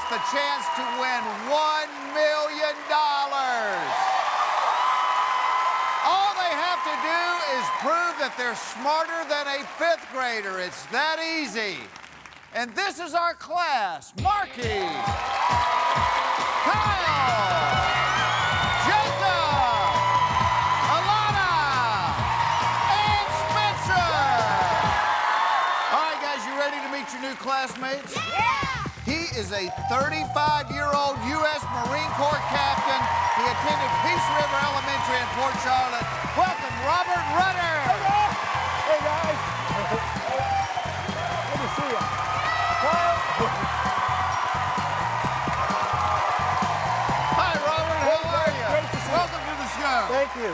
the chance to win $1 million. All they have to do is prove that they're smarter than a fifth grader. It's that easy. And this is our class. Marky, Kyle, Jacob, Alana, and Spencer. All right, guys, you ready to meet your new classmates? Yeah! He is a 35-year-old U.S. Marine Corps captain. He attended Peace River Elementary in Port Charlotte. Welcome, Robert Rutter. Hey, guys. Good to see you. Kyle. Hi, Robert. How are you? Great to see you. Welcome to the show. Thank you.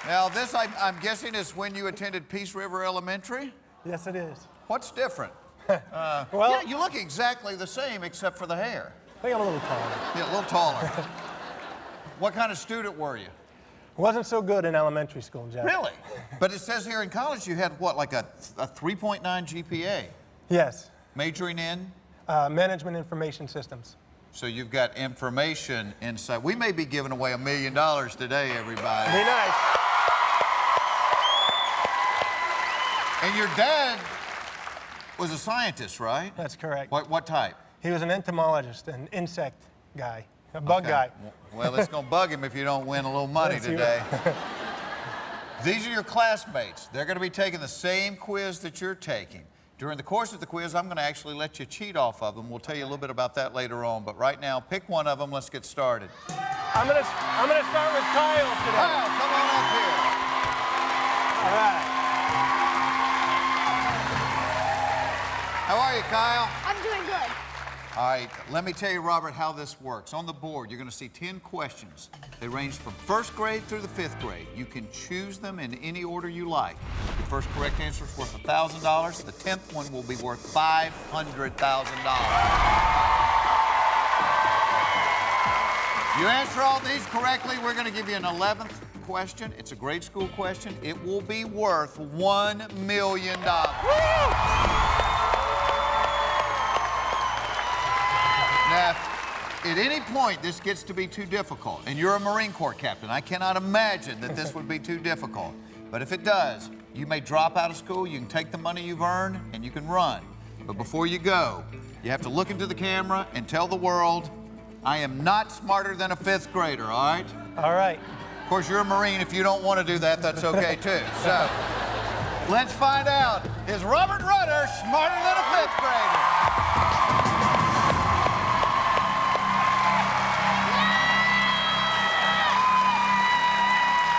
Now, this, I'm guessing, is when you attended Peace River Elementary? Yes, it is. What's different? Well, yeah, you look exactly the same except for the hair. I think I'm a little taller. Yeah, a little taller. What kind of student were you? Wasn't so good in elementary school, Jeff. Really? But it says here in college you had what, like a 3.9 GPA? Yes. Majoring in? Management information systems. So you've got information inside. We may be giving away $1 million today, everybody. Be nice. And your dad was a scientist, right? That's correct. What type? He was an entomologist, an insect guy, a bug guy. Well, it's going to bug him if you don't win a little money Let's today. These are your classmates. They're going to be taking the same quiz that you're taking. During the course of the quiz, I'm going to actually let you cheat off of them. We'll tell you a little bit about that later on. But right now, pick one of them. Let's get started. I'm gonna start with Kyle today. Kyle, come on up here. All right. How are you, Kyle? I'm doing good. All right, let me tell you, Robert, how this works. On the board, you're going to see 10 questions. They range from first grade through the fifth grade. You can choose them in any order you like. The first correct answer is worth $1,000. The 10th one will be worth $500,000. You answer all these correctly, we're going to give you an 11th question. It's a grade school question. It will be worth $1 million. Now, at any point, this gets to be too difficult, and you're a Marine Corps captain. I cannot imagine that this would be too difficult. But if it does, you may drop out of school, you can take the money you've earned, and you can run. But before you go, you have to look into the camera and tell the world, I am not smarter than a fifth grader, all right? All right. Of course, you're a Marine. If you don't want to do that, that's okay, too. So, let's find out. Is Robert Rutter smarter than a fifth grader?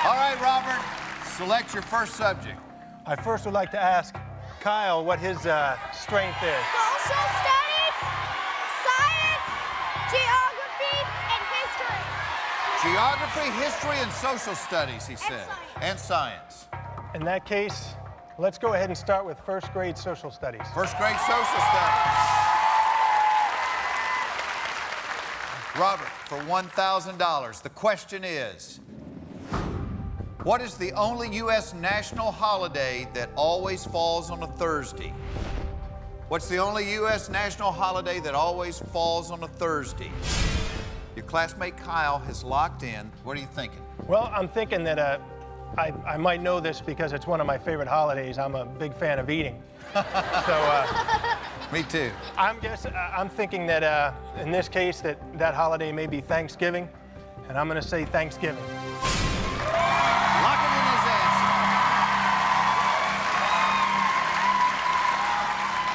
All right, Robert, select your first subject. I first would like to ask Kyle what his strength is. Social studies, science, geography, and history. Geography, history, and social studies, he said. And science. In that case, let's go ahead and start with first grade social studies. First grade social studies. Robert, for $1,000, the question is, what is the only U.S. national holiday that always falls on a Thursday? What's the only U.S. national holiday that always falls on a Thursday? Your classmate Kyle has locked in. What are you thinking? Well, I'm thinking that I might know this because it's one of my favorite holidays. I'm a big fan of eating. So, Me too. I'm thinking that in this case that holiday may be Thanksgiving, and I'm going to say Thanksgiving. Locking in his answer.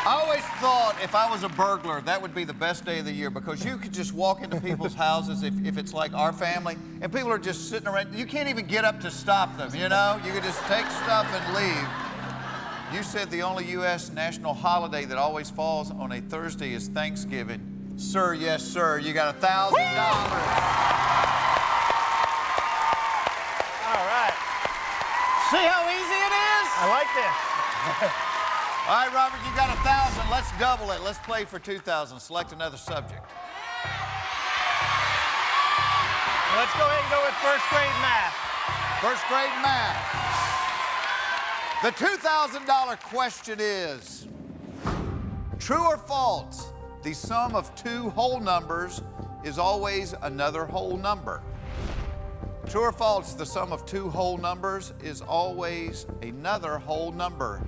I always thought if I was a burglar, that would be the best day of the year because you could just walk into people's houses if it's like our family, and people are just sitting around. You can't even get up to stop them, you know? You could just take stuff and leave. You said the only U.S. national holiday that always falls on a Thursday is Thanksgiving. Sir, yes, sir, you got $1,000. See how easy it is? I like this. All right, Robert, you got 1,000. Let's double it. Let's play for 2,000. Select another subject. Let's go ahead and go with first grade math. First grade math. The $2,000 question is, true or false, The sum of two whole numbers is always another whole number. True or false, the sum of two whole numbers is always another whole number.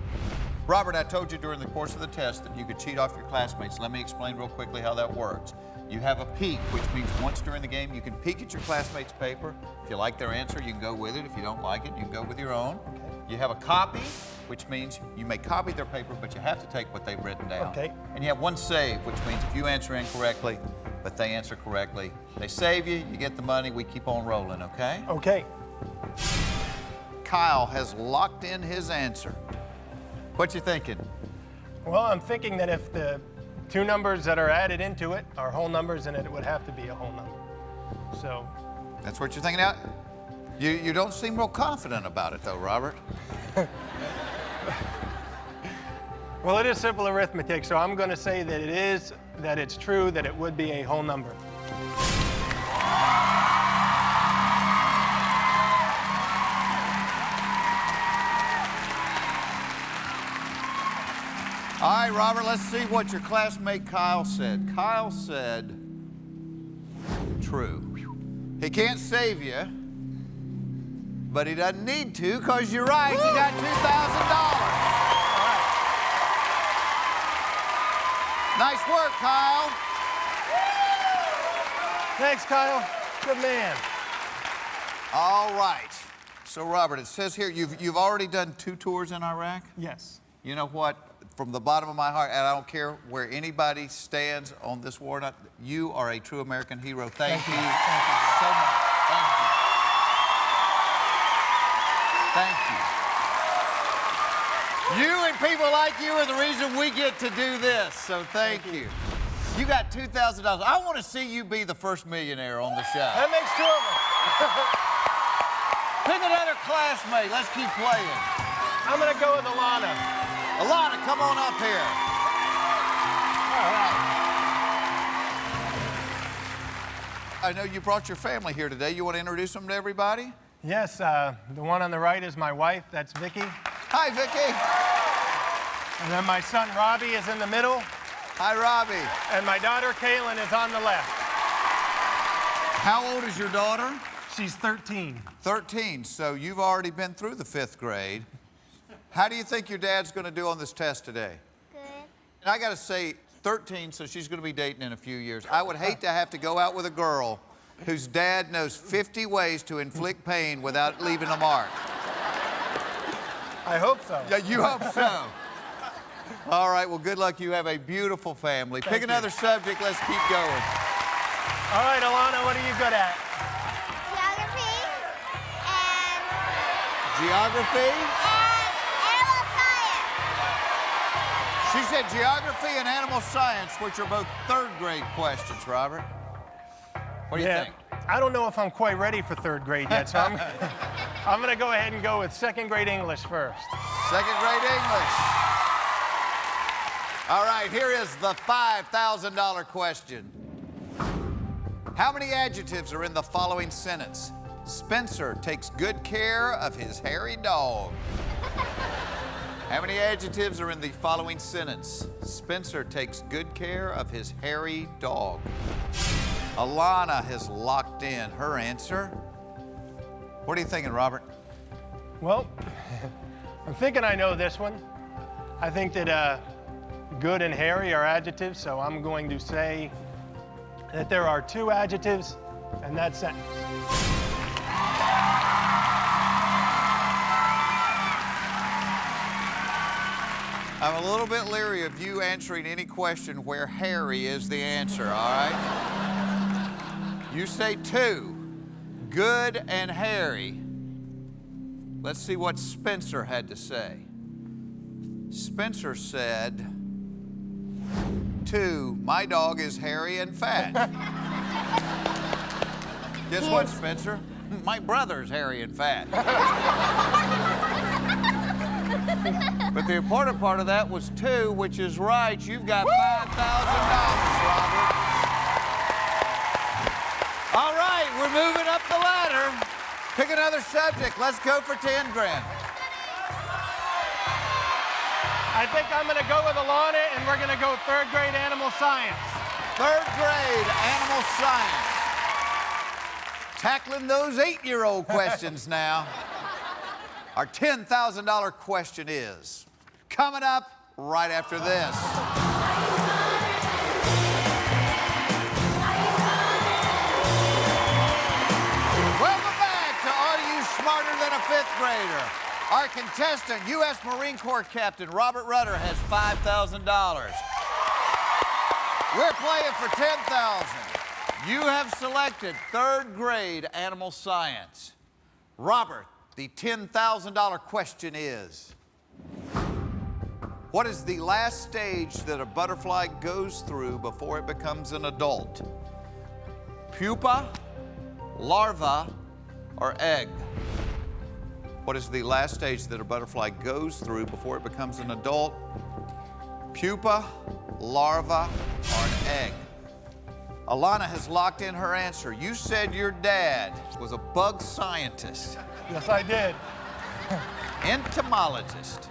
Robert, I told you during the course of the test that you could cheat off your classmates. Let me explain real quickly how that works. You have a peek, which means once during the game, you can peek at your classmates' paper. If you like their answer, you can go with it. If you don't like it, you can go with your own. Okay. You have a copy, which means you may copy their paper, but you have to take what they've written down. Okay. And you have one save, which means if you answer incorrectly, but they answer correctly, they save you, you get the money, we keep on rolling, okay? Okay. Kyle has locked in his answer. What you thinking? Well, I'm thinking that if the two numbers that are added into it are whole numbers, then it would have to be a whole number. So. That's what you're thinking out? You don't seem real confident about it, though, Robert. Well, it is simple arithmetic, so I'm going to say that it's true that it would be a whole number. All right, Robert, let's see what your classmate Kyle said. Kyle said, true. He can't save you, but he doesn't need to because you're right. You got $2,000. Nice work, Kyle. Thanks, Kyle. Good man. All right. So, Robert, it says here you've already done 2 tours in Iraq? Yes. You know what? From the bottom of my heart, and I don't care where anybody stands on this war, you are a true American hero. Thank you so much. Thank you. Thank you. You and people like you are the reason we get to do this, so thank you. You got $2,000. I want to see you be the first millionaire on the show. That makes 2 of them. Pick another classmate. Let's keep playing. I'm going to go with Alana. Alana, come on up here. All right. I know you brought your family here today. You want to introduce them to everybody? Yes, the one on the right is my wife. That's Vicky. Hi, Vicky. And then my son Robbie is in the middle. Hi, Robbie. And my daughter Kaylin is on the left. How old is your daughter? She's 13. 13, so you've already been through the 5th grade. How do you think your dad's going to do on this test today? Good. And I got to say, 13, so she's going to be dating in a few years. I would hate to have to go out with a girl whose dad knows 50 ways to inflict pain without leaving a mark. I hope so. Yeah, you hope so. All right, well, good luck. You have a beautiful family. Pick another subject. Let's keep going. All right, Alana, what are you good at? Geography and animal science. She said geography and animal science, which are both 3rd grade questions, Robert. What do you think? I don't know if I'm quite ready for 3rd grade yet, so I'm going to go ahead and go with 2nd grade English first. 2nd grade English. All right, here is the $5,000 question. How many adjectives are in the following sentence? Spencer takes good care of his hairy dog. How many adjectives are in the following sentence? Spencer takes good care of his hairy dog. Alana has locked in her answer. What are you thinking, Robert? Well, I'm thinking I know this one. I think that good and hairy are adjectives, so I'm going to say that there are 2 adjectives in that sentence. I'm a little bit leery of you answering any question where hairy is the answer, all right? You say 2, good and hairy. Let's see what Spencer had to say. Spencer said, 2, my dog is hairy and fat. Guess what, Spencer? My brother's hairy and fat. But the important part of that was 2, which is right. You've got $5,000, Robert. All right, we're moving up the ladder. Pick another subject. Let's go for 10 grand. I think I'm going to go with Alana, and we're going to go third grade animal science. Third grade animal science. Tackling those 8-year-old questions now. Our $10,000 question is coming up right after this. Welcome back to Are You Smarter Than a Fifth Grader? Our contestant, U.S. Marine Corps Captain Robert Rutter, has $5,000. We're playing for $10,000. You have selected third grade animal science. Robert, the $10,000 question is, what is the last stage that a butterfly goes through before it becomes an adult? Pupa, larva, or egg? What is the last stage that a butterfly goes through before it becomes an adult? Pupa, larva, or an egg? Alana has locked in her answer. You said your dad was a bug scientist. Yes, I did. Entomologist.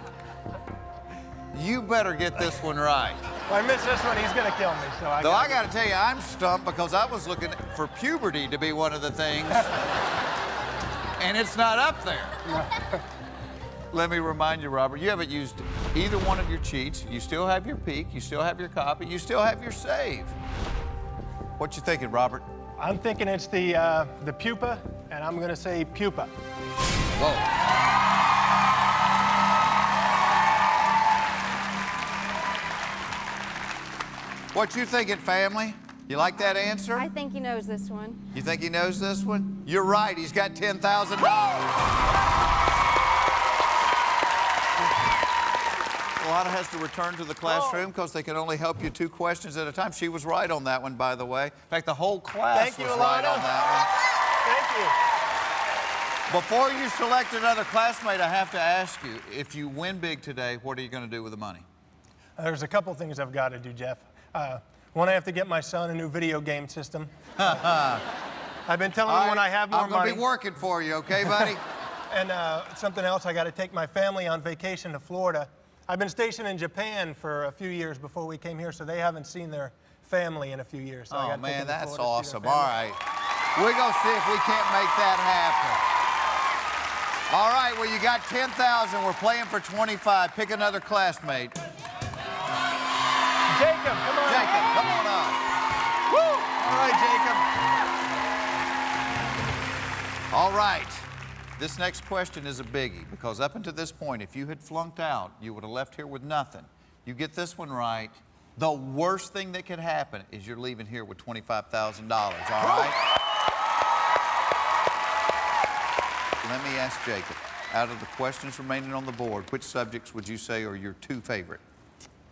You better get this one right. If I miss this one, he's going to kill me. So Though I got to tell you, I'm stumped because I was looking for puberty to be one of the things, and it's not up there. No. Let me remind you, Robert, you haven't used either one of your cheats. You still have your peek, you still have your copy, you still have your save. What you thinking, Robert? I'm thinking it's the pupa, and I'm going to say pupa. Whoa. What you thinking, family? You like that answer? I think he knows this one. You think he knows this one? You're right, he's got $10,000. Alana has to return to the classroom because they can only help you 2 questions at a time. She was right on that one, by the way. In fact, the whole class was right on that one. Thank you. Before you select another classmate, I have to ask you, if you win big today, what are you going to do with the money? There's a couple things I've got to do, Jeff. One, I have to get my son a new video game system. I've been telling him when I have more I'm going money. to be working for you, okay, buddy? And something else, I got to take my family on vacation to Florida. I've been stationed in Japan for a few years before we came here, so they haven't seen their family in a few years. So I Oh, gotta take man, them to that's Florida to see awesome. their All family. right. We're going to see if we can't make that happen. All right, well, you got 10,000. We're playing for 25. Pick another classmate. Jacob, come on. Jacob, come on up. Woo! All right, Jacob. All right. This next question is a biggie because up until this point, if you had flunked out, you would have left here with nothing. You get this one right, the worst thing that could happen is you're leaving here with $25,000, all right? Let me ask Jacob, out of the questions remaining on the board, which subjects would you say are your 2 favorite?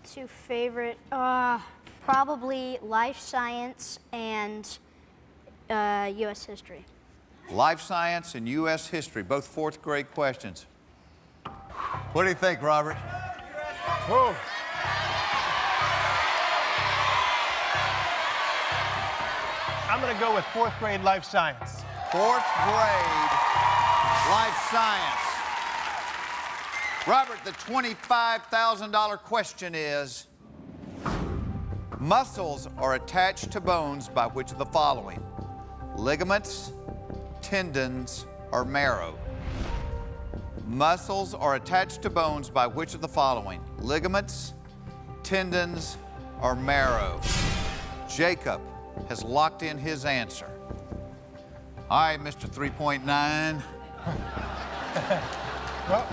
2 favorite, probably life science and U.S. history. Life science and U.S. history, both 4th grade questions. What do you think, Robert? Whoa. I'm going to go with 4th grade life science. 4th grade life science. Robert, the $25,000 question is, muscles are attached to bones by which of the following? Ligaments, tendons, or marrow? Muscles are attached to bones by which of the following? Ligaments, tendons, or marrow? Jacob has locked in his answer. All right, Mr. 3.9. Well,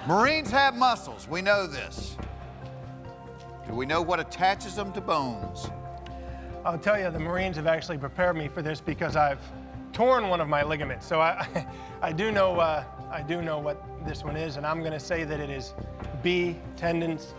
Marines have muscles, we know this. Do we know what attaches them to bones? I'll tell you, the Marines have actually prepared me for this because I've torn one of my ligaments. So I do know what this one is, and I'm going to say that it is B, tendons.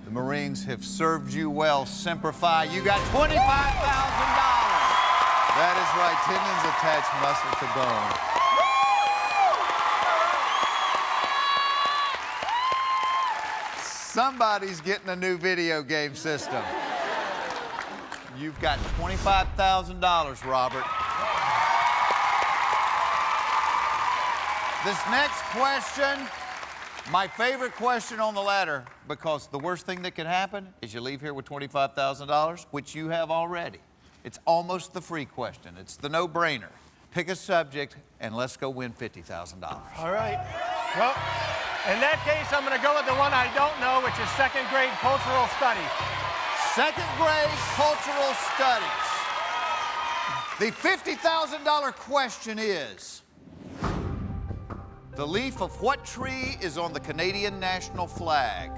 The Marines have served you well. Semper Fi. You got $25,000. That is right. Tendons attach muscle to bone. Somebody's getting a new video game system. You've got $25,000, Robert. This next question, my favorite question on the ladder, because the worst thing that could happen is you leave here with $25,000, which you have already. It's almost the free question. It's the no-brainer. Pick a subject, and let's go win $50,000. All right. Well, in that case, I'm going to go with the one I don't know, which is second grade cultural studies. Second grade cultural studies. The $50,000 question is, the leaf of what tree is on the Canadian national flag?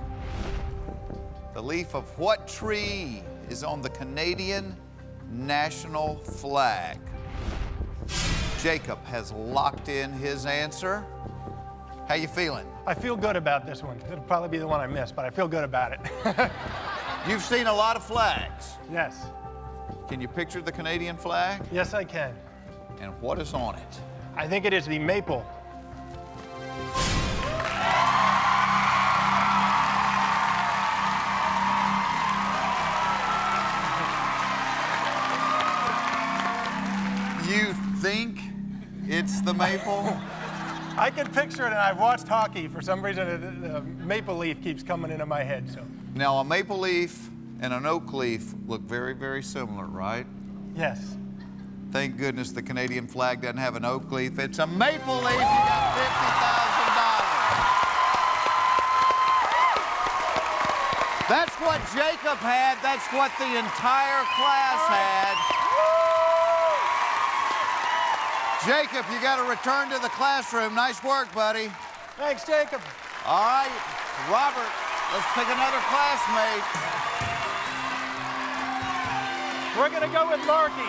The leaf of what tree is on the Canadian national flag? Jacob has locked in his answer. How you feeling? I feel good about this one. It'll probably be the one I missed, but I feel good about it. You've seen a lot of flags. Yes. Can you picture the Canadian flag? Yes, I can. And what is on it? I think it is the maple. You think it's the maple? I can picture it, and I've watched hockey. For some reason, the maple leaf keeps coming into my head. So. Now, a maple leaf and an oak leaf look very, very similar, right? Yes. Thank goodness the Canadian flag doesn't have an oak leaf. It's a maple leaf. You got $50,000. That's what Jacob had. That's what the entire class had. Jacob, you got to return to the classroom. Nice work, buddy. Thanks, Jacob. All right, Robert, let's pick another classmate. We're going to go with Marky.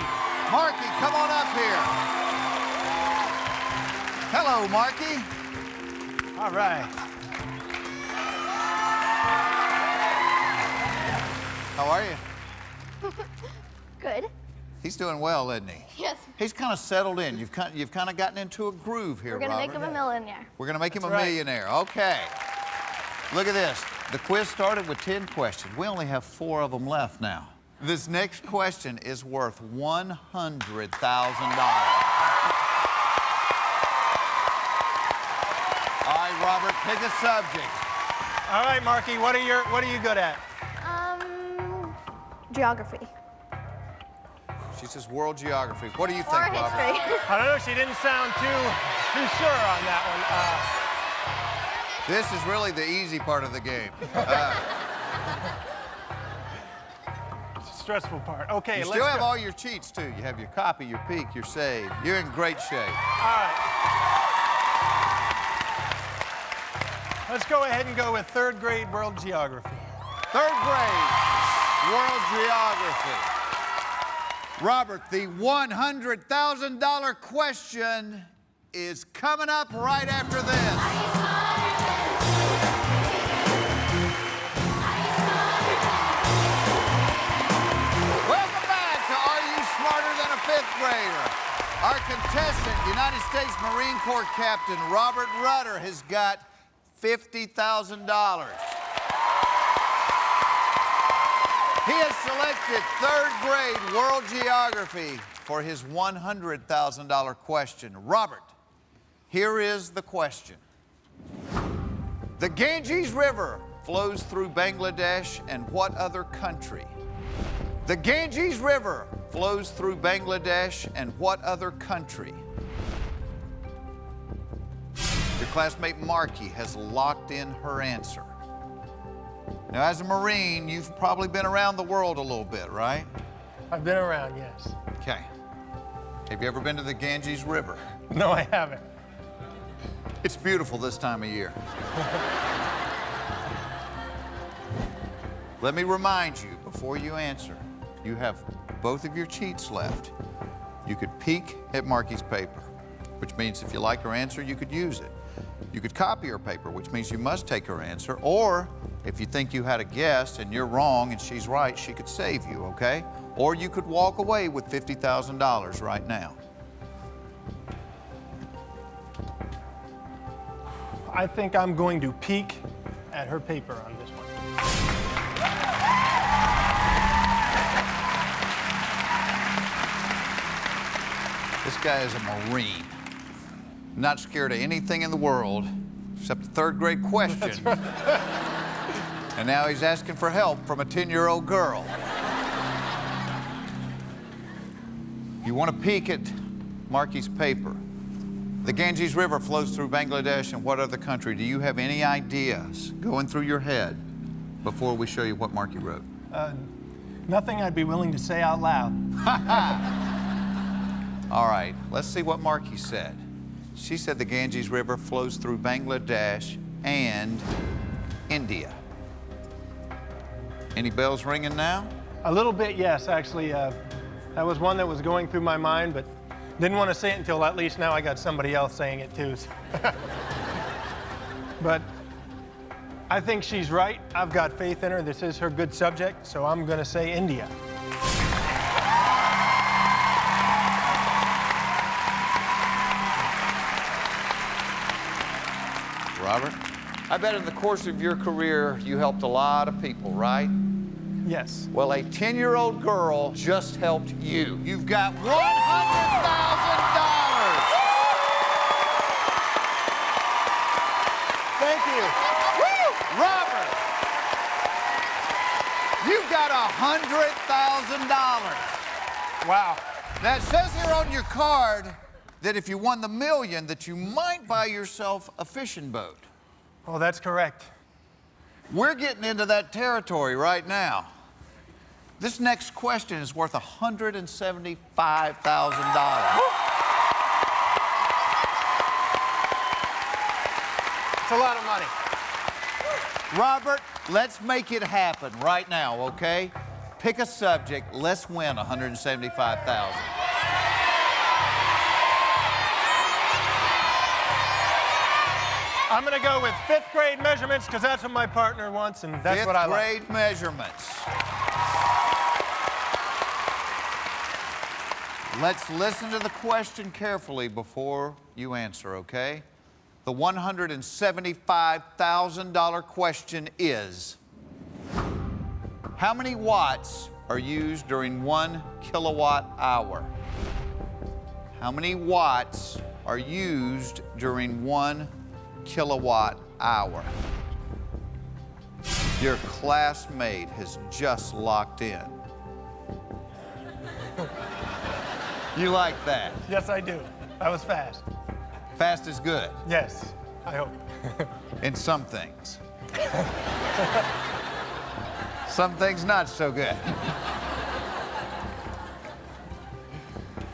Marky, come on up here. Hello, Marky. All right. How are you? Good. He's doing well, isn't he? Yes. He's kind of settled in. You've kind of gotten into a groove here, We're gonna Robert. make him a millionaire. We're going to make him That's a right. millionaire. Okay. Look at this. The quiz started with 10 questions. We only have 4 of them left now. This next question is worth $100,000. All right, Robert, pick a subject. All right, Marky, what are you good at? Geography. She says world geography. What do you Or think, Robert? history. I don't know, she didn't sound too sure on that one. This is really the easy part of the game. Stressful part. Okay, You let's still have go. all your cheats, too. You have your copy, your peek, your save. You're in great shape. All right. Let's go ahead and go with third grade world geography. Third grade world geography. Robert, the $100,000 question is coming up right after this. Welcome back to Are You Smarter Than a Fifth Grader? Our contestant, United States Marine Corps Captain Robert Rutter, has got $50,000. He has selected third grade world geography for his $100,000 question. Robert, here is the question. The Ganges River flows through Bangladesh and what other country? The Ganges River flows through Bangladesh and what other country? Your classmate Marky has locked in her answer. Now, as a Marine, you've probably been around the world a little bit, right? I've been around, yes. Okay. Have you ever been to the Ganges River? No, I haven't. It's beautiful this time of year. Let me remind you, before you answer, you have both of your cheats left. You could peek at Marky's paper, which means if you like her answer, you could use it. You could copy her paper, which means you must take her answer, or if you think you had a guess and you're wrong and she's right, she could save you, okay? Or you could walk away with $50,000 right now. I think I'm going to peek at her paper on this one. This guy is a Marine. Not scared of anything in the world except the third grade question. That's right. And now he's asking for help from a 10-year-old girl. You want to peek at Marky's paper. The Ganges River flows through Bangladesh and what other country? Do you have any ideas going through your head before we show you what Marky wrote? Nothing I'd be willing to say out loud. All right, let's see what Marky said. She said the Ganges River flows through Bangladesh and India. Any bells ringing now? A little bit, yes, actually. That was one that was going through my mind, but didn't want to say it until at least now I got somebody else saying it too. So. But I think she's right. I've got faith in her. This is her good subject, so I'm going to say India. Robert, I bet in the course of your career you helped a lot of people, right? Yes. Well, a 10-year-old girl just helped you. You've got $100,000. Thank you. Woo! Robert, you've got $100,000. Wow. Now, it says here on your card that if you won the million, that you might buy yourself a fishing boat. Oh, that's correct. We're getting into that territory right now. This next question is worth $175,000. It's a lot of money. Robert, let's make it happen right now, okay? Pick a subject. Let's win $175,000. I'm going to go with 5th grade measurements because that's what my partner wants, and that's what I like. 5th grade measurements. Let's listen to the question carefully before you answer, okay? The $175,000 question is, how many watts are used during 1 kilowatt hour? How many watts are used during 1 kilowatt hour? Your classmate has just locked in. You like that? Yes, I do. That was fast. Fast is good. Yes, I hope. In some things. Some things not so good.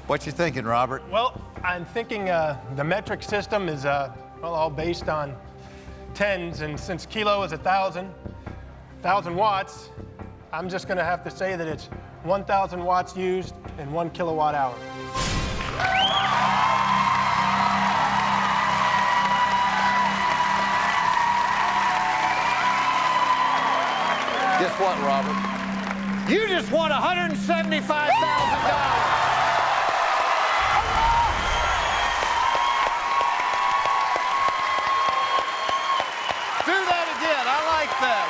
What you thinking, Robert? Well, I'm thinking the metric system is well, all based on tens, and since kilo is 1,000 watts, I'm just going to have to say that it's 1,000 watts used in 1 kilowatt hour. Guess what, Robert? You just won $175,000. Do that again. I like that.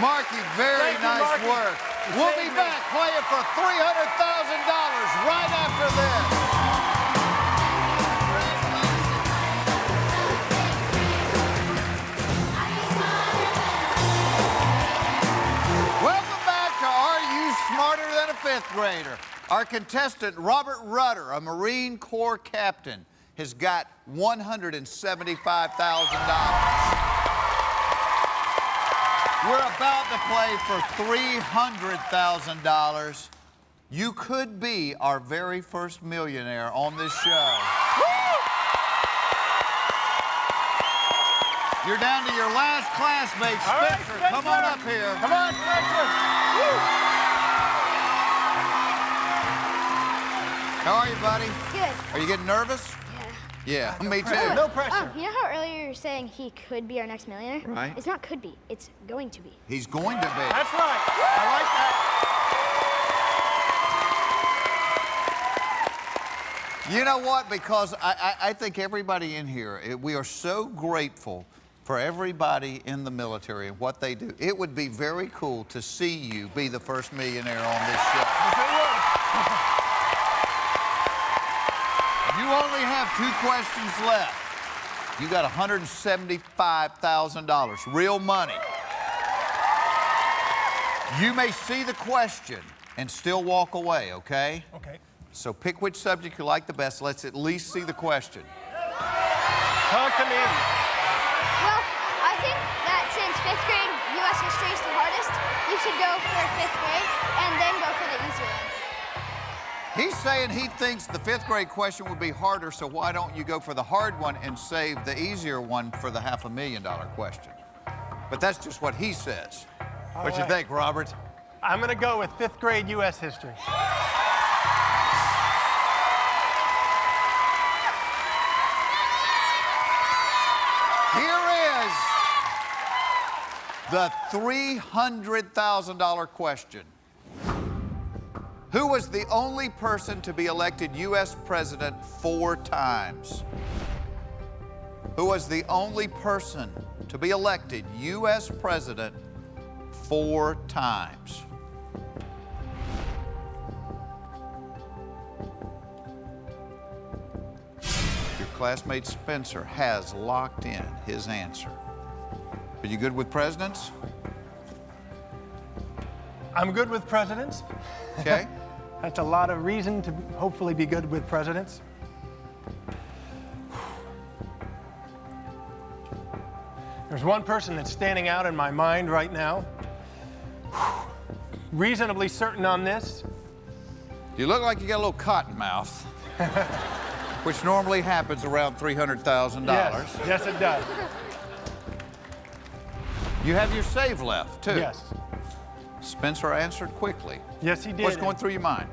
Marky, very Thank you, nice Marky. work. You We'll saved be me. back playing for $300,000 right after this. Welcome back to Are You Smarter Than a 5th Grader? Our contestant, Robert Rutter, a Marine Corps captain, has got $175,000. We're about to play for $300,000. You could be our very first millionaire on this show. You're down to your last classmate, All right, Spencer. Come on up here. Come on, Spencer. How are you, buddy? Good. Are you getting nervous? Yeah. Yeah, me too. No pressure. Oh, you know how earlier you were saying he could be our next millionaire? Right. It's not could be, it's going to be. He's going to be. That's right. I like that. You know what? Because I think everybody in here, we are so grateful for everybody in the military and what they do. It would be very cool to see you be the first millionaire on this show. Yes, it would. You only have 2 questions left. You got $175,000, real money. You may see the question and still walk away, okay? Okay. So pick which subject you like the best. Let's at least see the question. Talk to me. Well, I think that since 5th grade U.S. history is the hardest, you should go for 5th grade and then go for the easier one. He's saying he thinks the 5th grade question would be harder, so why don't you go for the hard one and save the easier one for the $500,000 question? But that's just what he says. What you think, Robert? I'm going to go with 5th grade U.S. history. Here is the $300,000 question. Who was the only person to be elected U.S. president 4 times? Who was the only person to be elected U.S. president 4 times? Your classmate Spencer has locked in his answer. Are you good with presidents? I'm good with presidents. Okay. That's a lot of reason to hopefully be good with presidents. There's one person that's standing out in my mind right now. Reasonably certain on this. You look like you got a little cotton mouth, which normally happens around $300,000. Yes, it does. You have your save left, too. Yes. Spencer answered quickly. Yes, he did. What's going through your mind?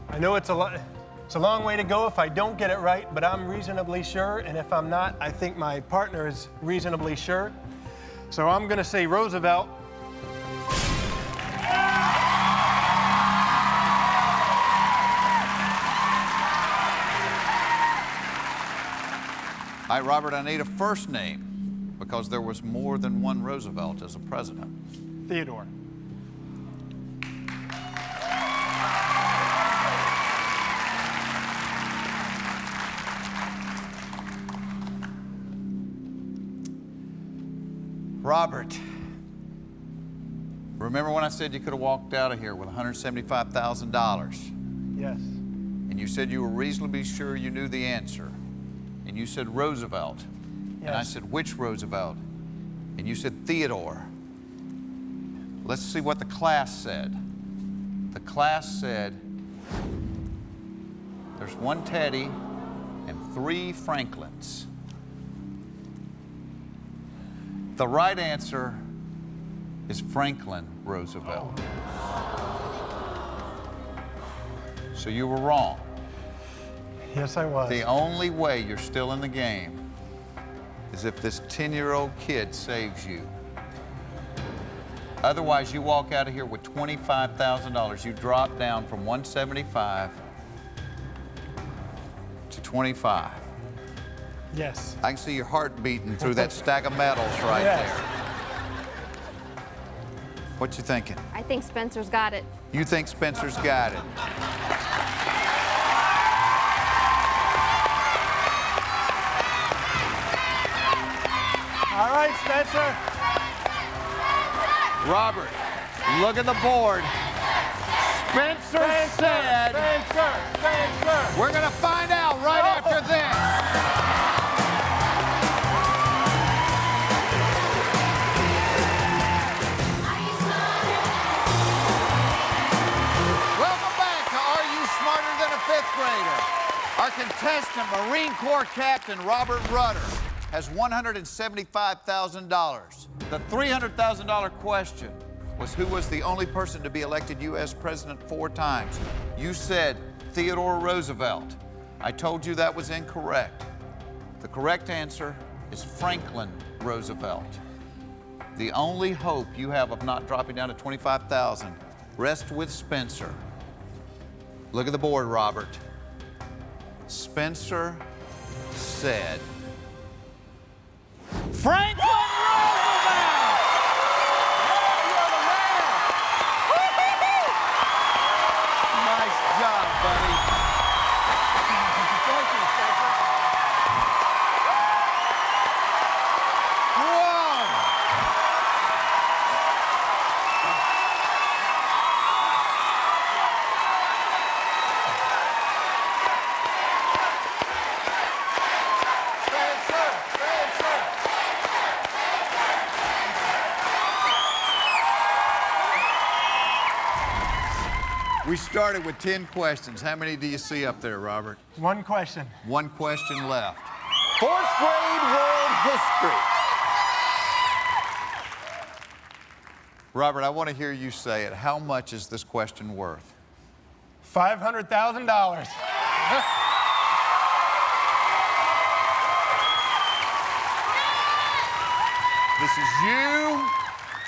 I know it's a long way to go if I don't get it right, but I'm reasonably sure, and if I'm not, I think my partner is reasonably sure. So I'm going to say Roosevelt. All right, Robert, I need a first name because there was more than one Roosevelt as a president. Theodore. Robert, remember when I said you could have walked out of here with $175,000? Yes. And you said you were reasonably sure you knew the answer. And you said Roosevelt. Yes. And I said, which Roosevelt? And you said Theodore. Let's see what the class said. The class said there's 1 Teddy and 3 Franklins. The right answer is Franklin Roosevelt. So you were wrong. Yes, I was. The only way you're still in the game is if this 10-year-old kid saves you. Otherwise, you walk out of here with $25,000. You drop down from 175 to 25. Yes. I can see your heart beating through that stack of medals right Yes. there. What you thinking? I think Spencer's got it. You think Spencer's got it? All right, Spencer. Robert, look at the board. Spencer said, Spencer. we're going to find out right after this. Welcome back to Are You Smarter Than a 5th Grader? Our contestant, Marine Corps Captain Robert Rutter, has $175,000. The $300,000 question was who was the only person to be elected U.S. president 4 times. You said Theodore Roosevelt. I told you that was incorrect. The correct answer is Franklin Roosevelt. The only hope you have of not dropping down to $25,000 rests with Spencer. Look at the board, Robert. Spencer said Franklin Roosevelt! You're the man! Nice job, buddy. Thank you, Spencer. Whoa! We started with 10 questions. How many do you see up there, Robert? One question. One question left. Fourth grade world history. Robert, I want to hear you say it. How much is this question worth? $500,000. This is you,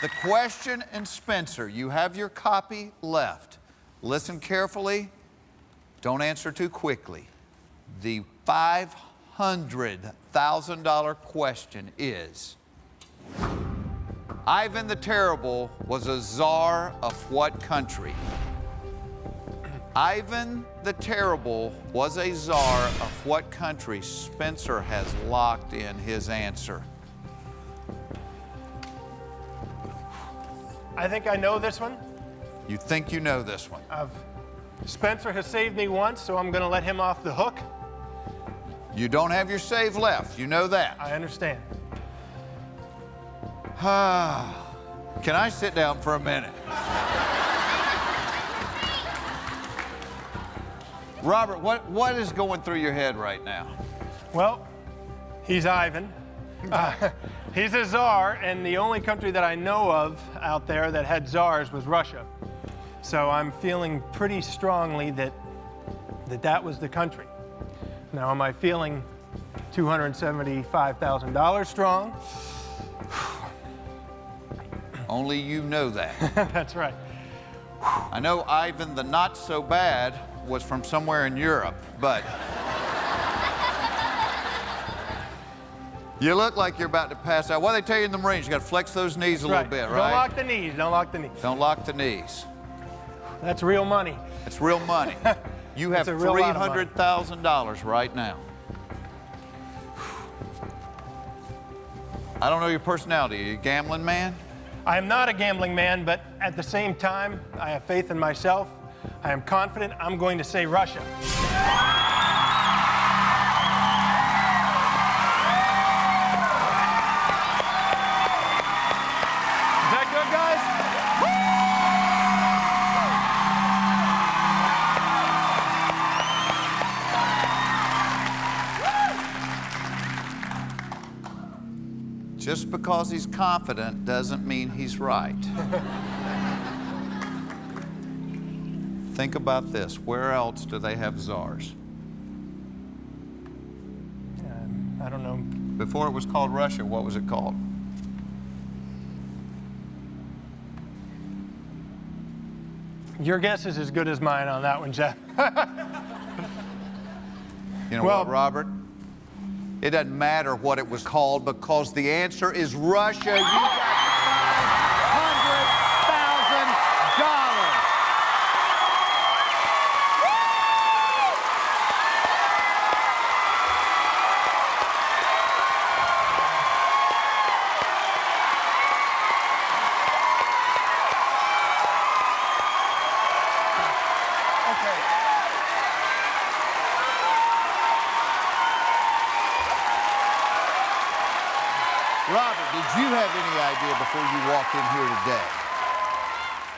the question, and Spencer. You have your copy left. Listen carefully. Don't answer too quickly. The $500,000 question is, Ivan the Terrible was a czar of what country? Ivan the Terrible was a czar of what country? Spencer has locked in his answer. I think I know this one. You think you know this one? Spencer has saved me once, so I'm going to let him off the hook. You don't have your save left. You know that. I understand. Can I sit down for a minute? Robert, what is going through your head right now? Well, he's Ivan. He's a czar, and the only country that I know of out there that had czars was Russia. So I'm feeling pretty strongly that was the country. Now, am I feeling $275,000 strong? Only you know that. That's right. I know Ivan the Not So Bad was from somewhere in Europe, but you look like you're about to pass out. What do they tell you in the Marines? You got to flex those knees a little bit, right? Don't lock the knees. Don't lock the knees. Don't lock the knees. That's real money. It's real money. You have It's a real lot of money. $300,000 right now. I don't know your personality. Are you a gambling man? I am not a gambling man, but at the same time, I have faith in myself. I am confident I'm going to say Russia. Is that good, guys? Just because he's confident doesn't mean he's right. Think about this. Where else do they have czars? I don't know. Before it was called Russia, what was it called? Your guess is as good as mine on that one, Jeff. You know Well- what, Robert? It doesn't matter what it was called because the answer is Russia. You got $500,000. Robert, did you have any idea before you walked in here today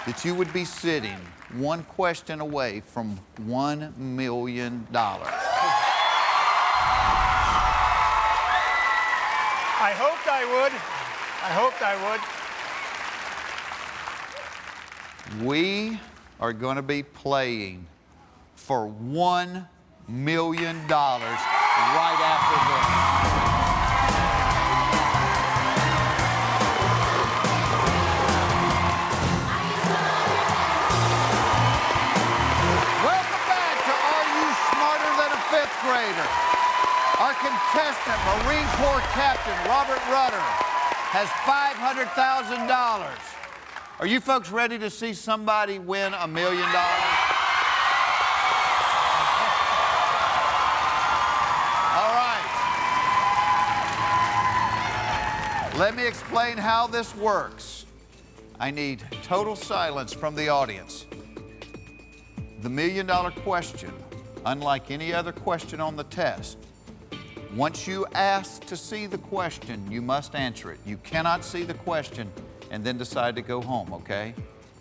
that you would be sitting one question away from $1 million? I hoped I would. I hoped I would. We are going to be playing for $1 million right after this. Grader. Our contestant, Marine Corps Captain Captain Robert Rutter has $500,000. Are you folks ready to see somebody win $1 million? All right. Let me explain how this works. I need total silence from the audience. The $1 million question, unlike any other question on the test, once you ask to see the question, you must answer it. You cannot see the question and then decide to go home, okay?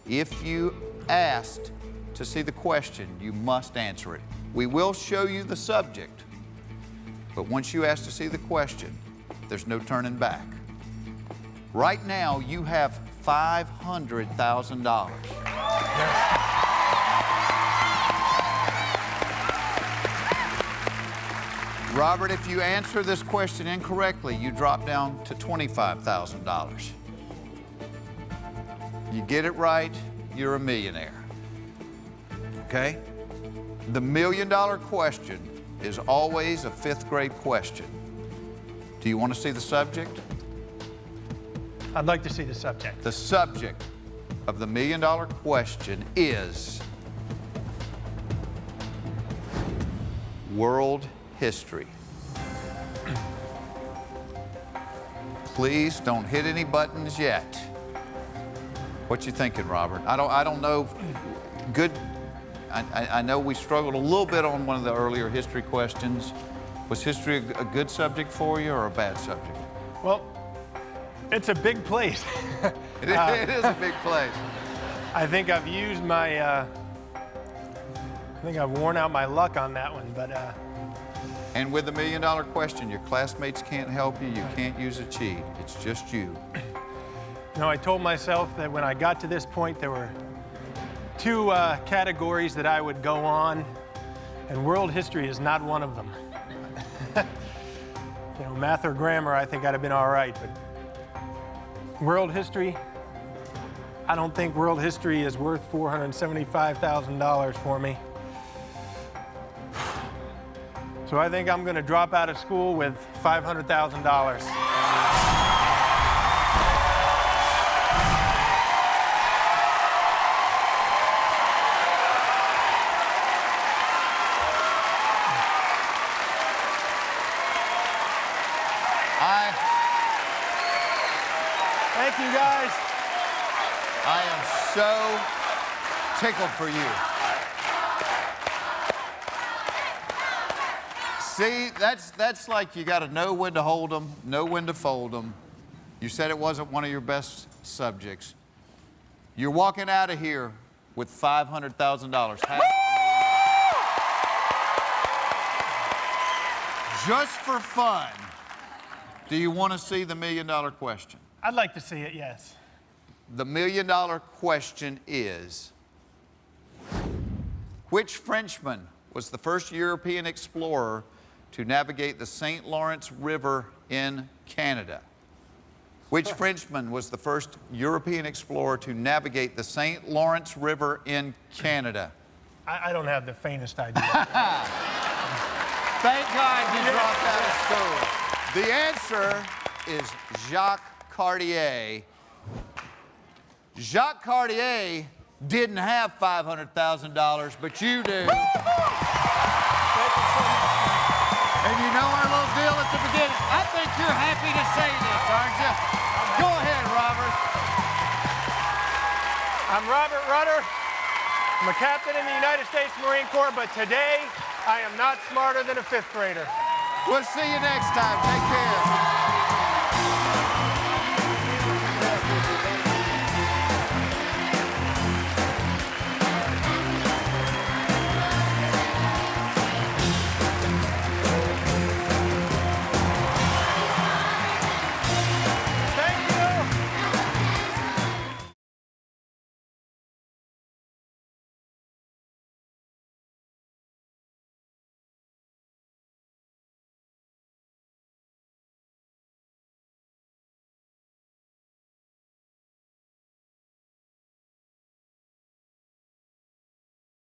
If you asked to see the question, you must answer it. We will show you the subject, but once you ask to see the question, there's no turning back. Right now, you have $500,000. Robert, if you answer this question incorrectly, you drop down to $25,000. You get it right, you're a millionaire. Okay? The $1 million question is always a 5th grade question. Do you want to see the subject? I'd like to see the subject. The subject of the $1 million question is world history. Please don't hit any buttons yet. What you thinking, Robert? I don't know. Good. I know we struggled a little bit on one of the earlier history questions. Was history a good subject for you or a bad subject? Well, it's a big place. It is a big place. I think I've used my, I think I've worn out my luck on that one, but. And with the $1 million question, your classmates can't help you. You can't use a cheat. It's just you. You know, I told myself that when I got to this point, there were 2 categories that I would go on, and world history is not one of them. You know, math or grammar, I think I'd have been all right, but world history, I don't think world history is worth $475,000 for me. So I think I'm going to drop out of school with $500,000. Thank you, guys. I am so tickled for you. See, that's like you got to know when to hold them, know when to fold them. You said it wasn't one of your best subjects. You're walking out of here with $500,000. Just for fun, do you want to see the $1 million question? I'd like to see it, yes. The $1 million question is, which Frenchman was the first European explorer to navigate the St. Lawrence River in Canada? Which Frenchman was the first European explorer to navigate the St. Lawrence River in Canada? I don't have the faintest idea. Thank God you dropped out of school. The answer is Jacques Cartier. Jacques Cartier didn't have $500,000, but you do. And you know our little deal at the beginning. I think you're happy to say this, aren't you? Go ahead, Robert. I'm Robert Rutter. I'm a captain in the United States Marine Corps, but today I am not smarter than a 5th grader. We'll see you next time. Take care.